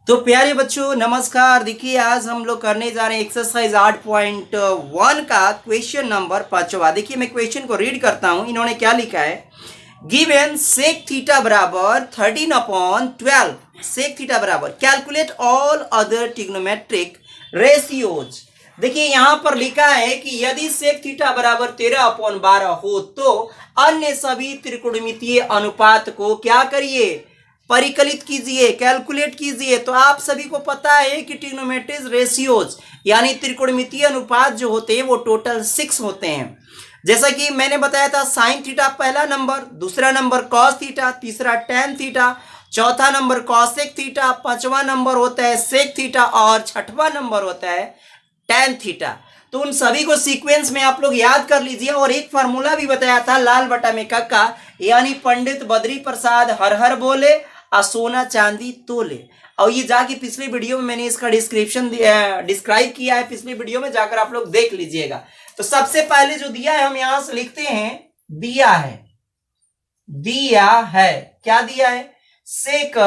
तो प्यारे बच्चों नमस्कार। देखिए आज हम लोग करने जा रहे हैं एक्सरसाइज 8.1 का क्वेश्चन नंबर 5वां। देखिए मैं क्वेश्चन को रीड करता हूं। इन्होंने क्या लिखा है, गिवन सेक थीटा बराबर 13/12 सेक थीटा बराबर calculate all other trigonometric ratios. देखिए यहां पर लिखा है कि यदि सेक थीटा बराबर 13/12 हो तो अन्य सभी त्रिकोणमितीय अनुपात को क्या करिए, परिकलित कीजिए, कैलकुलेट कीजिए। तो आप सभी को पता है कि ट्रिग्नोमेट्रिक रेशियोज यानी त्रिकोणमितीय अनुपात जो होते हैं वो टोटल 6 होते हैं। जैसा कि मैंने बताया था, साइन थीटा पहला नंबर, दूसरा नंबर कॉस थीटा, तीसरा टेन थीटा, चौथा नंबर कॉसेक थीटा, पांचवा नंबर होता है सेक थीटा और छठवां नंबर होता है टेन थीटा। तो उन सभी को सीक्वेंस में आप लोग याद कर लीजिए। और एक फार्मूला भी बताया था, लाल बटा में कक्का, यानी पंडित बद्री प्रसाद हर हर बोले और सोना चांदी तोले। और ये जाके पिछले वीडियो में मैंने इसका डिस्क्राइब किया है, पिछले वीडियो में जाकर आप लोग देख लीजिएगा। तो सबसे पहले जो दिया है हम यहां से लिखते हैं, दिया है क्या दिया है, सेक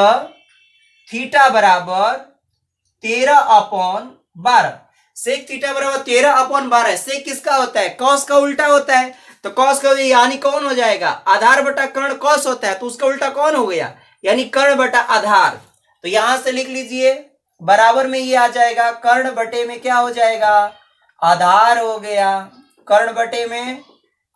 थीटा बराबर 13/12। सेक थीटा बराबर 13/12। सेक किसका होता है, कॉस का उल्टा होता है। तो कॉस का यानी कौन हो जाएगा, आधार बटा कर्ण कॉस होता है, तो उसका उल्टा कौन हो गया, यानी कर्ण बटा आधार। तो यहां से लिख लीजिए, बराबर में ये आ जाएगा, कर्ण बटे में क्या हो जाएगा, आधार हो गया, कर्ण बटे में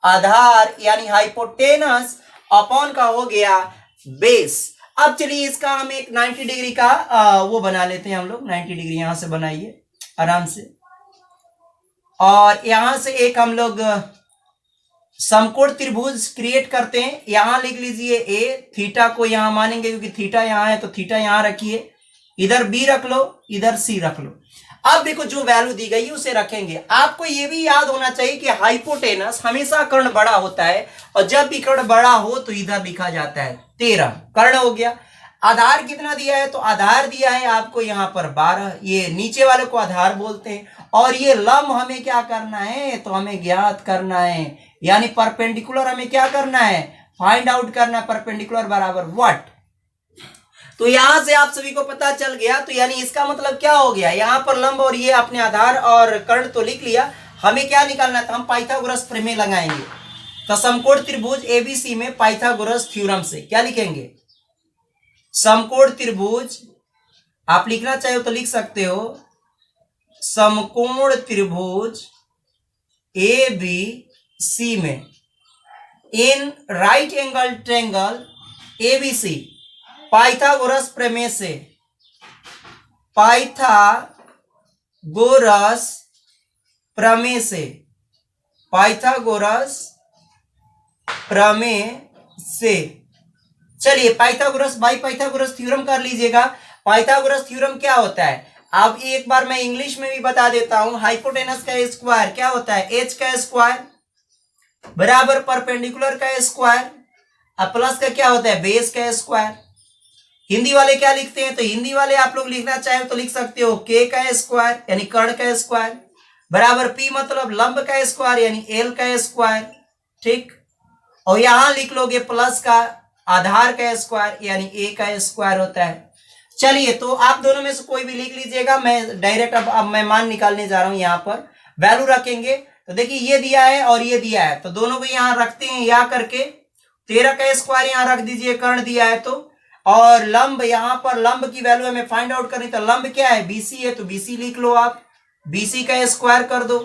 आधार यानी हाइपोटेनस अपॉन का हो गया बेस। अब चलिए इसका हम एक 90 डिग्री का वो बना लेते हैं हम लोग। 90 डिग्री यहां से बनाइए आराम से। और यहां से एक हम लोग समकोण त्रिभुज क्रिएट करते हैं। यहां लिख लीजिए ए, थीटा को यहां मानेंगे क्योंकि थीटा यहां है, तो थीटा यहां रखिए, इधर बी रख लो, इधर सी रख लो। अब देखो जो वैल्यू दी गई उसे रखेंगे। आपको यह भी याद होना चाहिए कि हाइपोटेनस हमेशा कर्ण बड़ा होता है, और जब भी कर्ण बड़ा हो तो इधर लिखा जाता है 13, कर्ण हो गया। आधार कितना दिया है, तो आधार दिया है आपको यहाँ पर 12, ये नीचे वाले को आधार बोलते हैं। और ये लंब हमें क्या करना है, तो हमें ज्ञात करना है, यानी परपेंडिकुलर हमें क्या करना है, फाइंड आउट करना है, परपेंडिकुलर बराबर व्हाट। तो यहां से आप सभी को पता चल गया। तो यानी इसका मतलब क्या हो गया, यहां पर लंब और ये अपने आधार और कर्ण तो लिख लिया, हमें क्या निकालना था, हम पाइथागोरस प्रमेय लगाएंगे। तो समकोण त्रिभुज एबीसी में पाइथागोरस थ्योरम से क्या लिखेंगे, समकोण त्रिभुज, आप लिखना चाहे तो लिख सकते हो, समकोण त्रिभुज ए बी सी में in right angle triangle ABC Pythagoras प्रमेय से, पाइथागोरस प्रमेय से, पाइथागोरस प्रमेय से। चलिए पाइथागोरस बाई पाइथागोरस थ्योरम कर लीजिएगा। पाइथागोरस थ्योरम क्या होता है, अब एक बार मैं इंग्लिश में भी बता देता हूं। हाइपोटेनस का स्क्वायर क्या होता है, एच का स्क्वायर बराबर परपेंडिकुलर का स्क्वायर, अब प्लस का क्या होता है, बेस का स्क्वायर। हिंदी वाले क्या लिखते हैं, तो हिंदी वाले आप लोग लिखना चाहे तो लिख सकते हो के का स्क्वायर यानी कर्ण का स्क्वायर बराबर पी मतलब लंब का स्क्वायर यानी एल का स्क्वायर, ठीक। और यहां लिख लोगे प्लस का आधार का स्क्वायर यानी ए का स्क्वायर होता है। चलिए तो आप दोनों में से कोई भी लिख लीजिएगा। मैं डायरेक्ट अब मैं मान निकालने जा रहा हूं, यहां पर वैल्यू रखेंगे। तो देखिए ये दिया है और ये दिया है, तो दोनों को यहां रखते हैं, या करके 13 का स्क्वायर यहां रख दीजिए, कर्ण दिया है तो। और लंब, यहां पर लंब की वैल्यू हमें फाइंड आउट करनी, तो लंब क्या है, बीसी है, तो बीसी लिख लो आप, बीसी का स्क्वायर कर दो,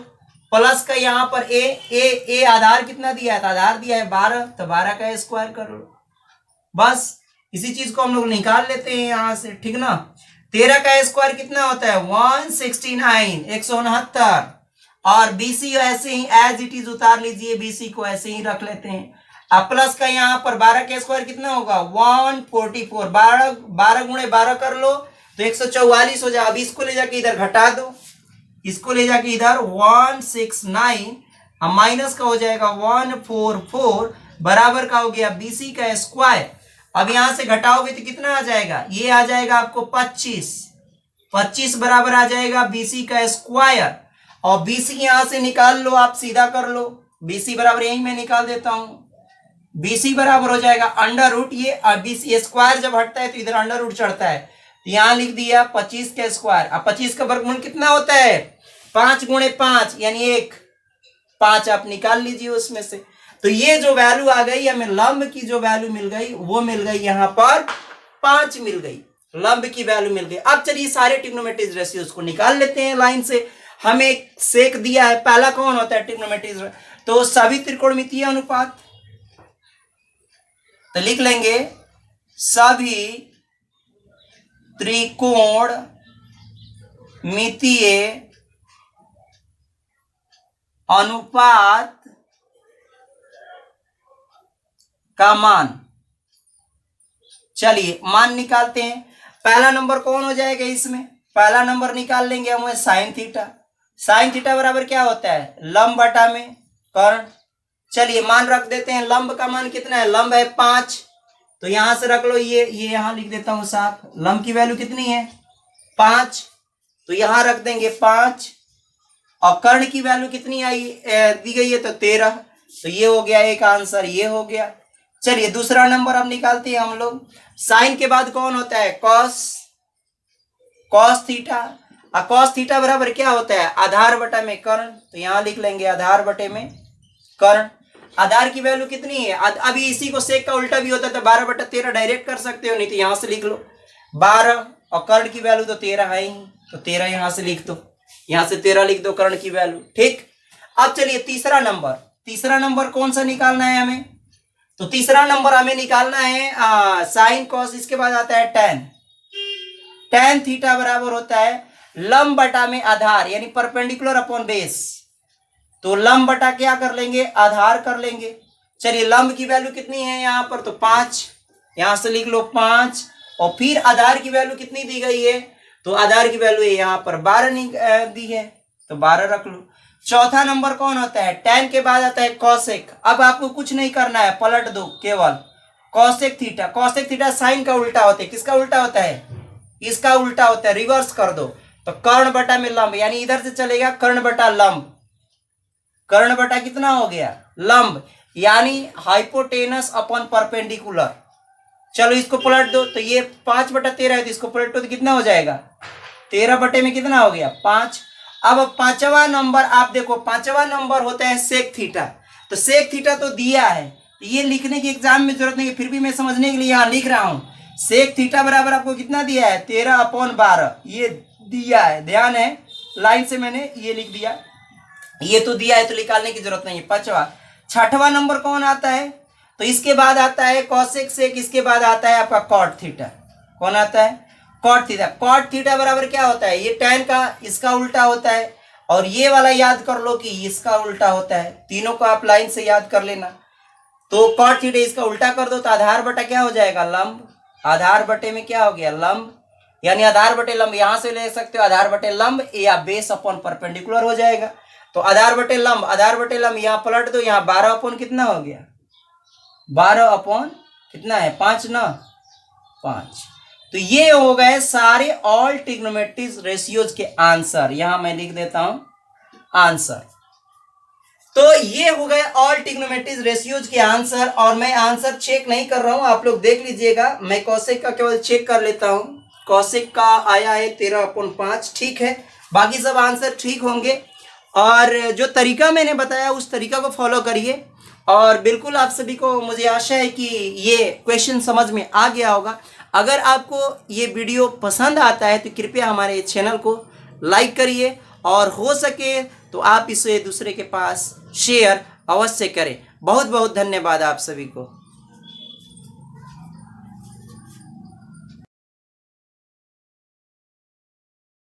प्लस का यहां पर ए आधार कितना दिया है, तो आधार दिया है 12, तो 12 का स्क्वायर कर लो। बस इसी चीज को हम लोग निकाल लेते हैं यहां से, ठीक ना। 13 का स्क्वायर कितना होता है, 169, 169। और बीसी ऐसे ही एज इट इज उतार लीजिए, बीसी को ऐसे ही रख लेते हैं। अब प्लस का यहां पर 12 का स्क्वायर कितना होगा, 144, 12 गुणे 12 कर लो तो 144 हो जाए। अब इसको ले जाके इधर घटा दो, इसको ले जाके इधर 169, अब माइनस का हो जाएगा 144 बराबर का हो गया बीसी का स्क्वायर। अब यहां से घटाओगे तो कितना आ जाएगा, ये आ जाएगा आपको 25 बराबर आ जाएगा बीसी का स्क्वायर। और बीसी यहां से निकाल लो, आप सीधा कर लो, बीसी बराबर यही मैं निकाल देता हूं, बीसी बराबर हो जाएगा अंडर रूट, ये बीसी स्क्वायर जब हटता है तो इधर अंडर रूट चढ़ता है, तो यहां लिख दिया 25 का स्क्वायर। अब 25 का वर्गमूल कितना होता है? 5 गुणे 5 यानी 1, 5 आप निकाल लीजिए उसमें से। तो ये जो वैल्यू आ गई हमें, लंब की जो वैल्यू मिल गई वो मिल गई यहां पर 5 मिल गई, लंब की वैल्यू मिल गई। अब चलिए सारे ट्रिग्नोमेट्रिक रेशियोज को निकाल लेते हैं लाइन से। हमें सेक दिया है, पहला कौन होता है ट्रिग्नोमेट्रिक, तो सभी त्रिकोणमितीय अनुपात। तो लिख लेंगे सभी त्रिकोणमितीय अनुपात का मान। चलिए मान निकालते हैं। पहला नंबर कौन हो जाएगा इसमें? पहला नंबर निकाल लेंगे हम साइन थीटा। साइन थीटा बराबर क्या होता है? लंब बटा में कर्ण। चलिए मान रख देते हैं। लंब का मान कितना है? लंब है 5, तो यहां से रख लो, ये यहां लिख देता हूं साफ। लंब की वैल्यू कितनी है? 5, तो यहां रख देंगे 5। और कर्ण की वैल्यू कितनी आई दी गई है? तो 13, तो ये हो गया एक आंसर, ये हो गया। चलिए दूसरा नंबर अब निकालते हैं हम लोग। साइन के बाद कौन होता है? Cos theta. और कॉस थीटा बराबर क्या होता है? आधार बटा में कर्ण। तो यहां लिख लेंगे आधार बटे में कर्ण। आधार की वैल्यू कितनी है? अभी इसी को सेक का उल्टा भी होता है तो 12/13 डायरेक्ट कर सकते हो, नहीं तो यहां से लिख लो 12, और कर्ण की वैल्यू तो 13 है ही, तो 13 यहां से लिख दो, यहां से 13 लिख दो कर्ण की वैल्यू। ठीक। अब चलिए तीसरा नंबर कौन सा निकालना है हमें? तो तीसरा नंबर हमें निकालना है साइन कॉस, इसके बाद आता है टेन थीटा बराबर होता है लंब बटा में आधार, यानी परपेंडिकुलर अपॉन बेस। तो लंब बटा क्या कर लेंगे? आधार कर लेंगे। चलिए लंब की वैल्यू कितनी है यहाँ पर? तो 5, यहां से लिख लो 5। और फिर आधार की वैल्यू कितनी दी गई है? तो आधार की वैल्यू यहाँ पर 12 दी है, तो 12 रख लो। चौथा नंबर कौन होता है? tan के बाद आता है कॉसेक। अब आपको कुछ नहीं करना है, पलट दो केवल cosec theta. Cosec theta sine का उल्टा होता है। किसका उल्टा होता है? इसका उल्टा होता है, रिवर्स कर दो। तो कर्ण बटा में लंब, यानी इधर से चलेगा कर्ण बटा लंब। कर्ण बटा कितना हो गया? लंब, यानी हाइपोटेनस अपॉन परपेंडिकुलर। चलो इसको पलट दो, तो ये 5/13 है, तो इसको पलटो तो कितना हो जाएगा? 13 बटे में कितना हो गया? 5। अब पांचवा नंबर आप देखो, पांचवा नंबर होता है सेक थीटा। तो सेक थीटा तो दिया है, तो ये लिखने की एग्जाम में जरूरत नहीं है, फिर भी मैं समझने के लिए यहां लिख रहा हूं। सेक थीटा बराबर आपको कितना दिया है? 13/12, ये दिया है, ध्यान है, लाइन से मैंने ये लिख दिया, ये तो दिया है, तो निकालने की जरूरत नहीं है। पांचवा। छठवां नंबर कौन आता है? तो इसके बाद आता है कॉसेक सेक, इसके बाद आता है आपका कॉट थीटा। कौन आता है? Cot theta. कॉट थीटा बराबर क्या होता है? ये tan का इसका उल्टा होता है, और ये वाला याद कर लो कि इसका उल्टा होता है। तीनों को आप लाइन से याद कर लेना। तो कॉट थीटा इसका उल्टा कर दो, तो आधार बटा क्या हो जाएगा? लंब। आधार बटे में क्या हो गया? लंब, यानी आधार बटे लंब। यहां से ले सकते हो आधार बटे लंब या बेस अपॉन परपेंडिकुलर हो जाएगा। तो आधार बटे लंब यहां पलट दो, यहां 12 अपॉन कितना हो गया? 12 अपॉन कितना है? 5 ना, 5। तो ये हो गए सारे ऑल ट्रिग्नोमेट्रिक रेशियोज के आंसर। यहां मैं लिख देता हूं आंसर। तो ये हो गए ऑल ट्रिग्नोमेट्रिक रेशियोज के आंसर, और मैं आंसर चेक नहीं कर रहा हूं, आप लोग देख लीजिएगा। मैं कॉसेक का केवल चेक कर लेता हूं। कॉसेक का आया है 13/5, ठीक है, बाकी सब आंसर ठीक होंगे। और जो तरीका मैंने बताया उस तरीका को फॉलो करिए, और बिल्कुल आप सभी को मुझे आशा है कि ये क्वेश्चन समझ में आ गया होगा। अगर आपको ये वीडियो पसंद आता है तो कृपया हमारे चैनल को लाइक करिए, और हो सके तो आप इसे दूसरे के पास शेयर अवश्य करें। बहुत बहुत धन्यवाद आप सभी को।